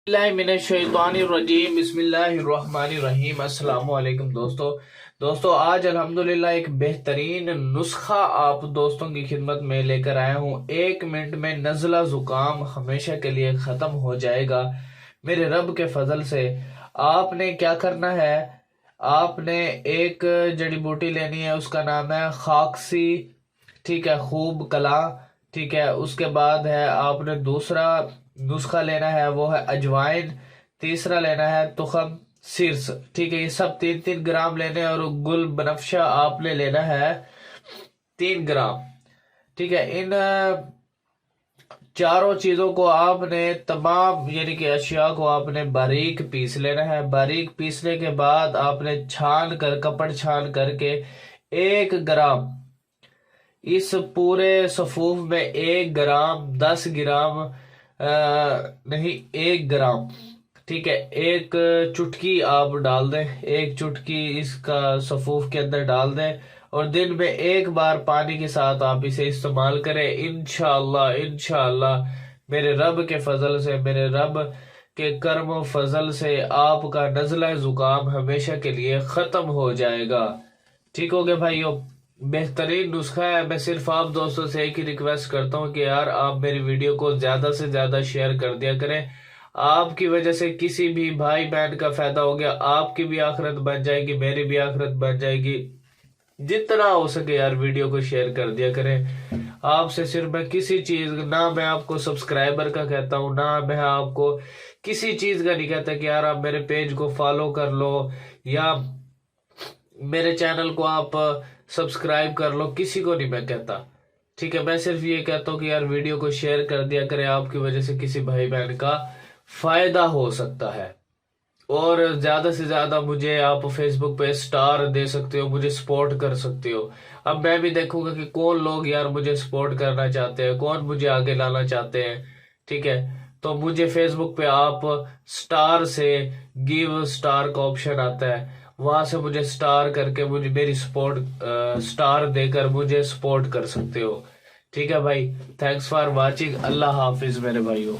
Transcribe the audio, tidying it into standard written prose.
बिस्मिल्लाहिर्रहमानिर्रहीम बिस्मिल्लाहिर्रहमानिर्रहीम अस्सलाम वालेकुम दोस्तों आज अल्हम्दुलिल्लाह एक बेहतरीन नुस्खा आप दोस्तों की खिदमत में लेकर आया हूँ। 1 मिनट में नज़ला जुकाम हमेशा के लिए ख़त्म हो जाएगा मेरे रब के फजल से। आपने क्या करना है, आपने एक जड़ी बूटी लेनी है, उसका नाम है खाकसी, ठीक है, खूब कला, ठीक है। उसके बाद है आपने दूसरा नुस्खा लेना है, वो है अजवाइन। तीसरा लेना है तुखम सिर्स, ठीक है। ये सब 3-3 ग्राम लेने हैं। और गुल बनफशा आपने लेना है 3 ग्राम, ठीक है। इन चारों चीजों को आपने तमाम यानी कि अशिया को आपने बारीक पीस लेना है। बारीक पीसने के बाद आपने छान कर, कपड़ छान करके 1 ग्राम, इस पूरे सफूफ में 1 ग्राम, 10 ग्राम नहीं, 1 ग्राम, ठीक है। एक चुटकी आप डाल दें, एक चुटकी इसका सफूफ के अंदर डाल दें। और दिन में एक बार पानी के साथ आप इसे इस्तेमाल करें। इंशाअल्लाह इंशाअल्लाह मेरे रब के फजल से, मेरे रब के कर्म व फजल से आपका नज़ला जुकाम हमेशा के लिए खत्म हो जाएगा। ठीक हो गया भाइयों, बेहतरीन नुस्खा है। मैं सिर्फ आप दोस्तों से एक ही रिक्वेस्ट करता हूँ कि यार आप मेरी वीडियो को ज्यादा से ज्यादा शेयर कर दिया करें। आपकी वजह से किसी भी भाई बहन का फायदा हो गया, आपकी भी आखिरत बन जाएगी, मेरी भी आखिरत बन जाएगी। जितना हो सके यार वीडियो को शेयर कर दिया करें। आपसे सिर्फ मैं किसी चीज, ना मैं आपको सब्सक्राइबर का कहता हूँ, ना मैं आपको किसी चीज का नहीं कहता कि यार आप मेरे पेज को फॉलो कर लो या मेरे चैनल को आप सब्सक्राइब कर लो, किसी को नहीं मैं कहता, ठीक है। मैं सिर्फ ये कहता हूँ कि यार वीडियो को शेयर कर दिया करें, आपकी वजह से किसी भाई बहन का फायदा हो सकता है। और ज्यादा से ज्यादा मुझे आप फेसबुक पे स्टार दे सकते हो, मुझे सपोर्ट कर सकते हो। अब मैं भी देखूंगा कि कौन लोग यार मुझे सपोर्ट करना चाहते हैं, कौन मुझे आगे लाना चाहते हैं, ठीक है। तो मुझे फेसबुक पे आप स्टार से गिव स्टार का ऑप्शन आता है, वहां से मुझे स्टार करके मुझे मेरी सपोर्ट स्टार देकर मुझे सपोर्ट कर सकते हो, ठीक है भाई। Thanks for watching. अल्लाह हाफिज मेरे भाइयों।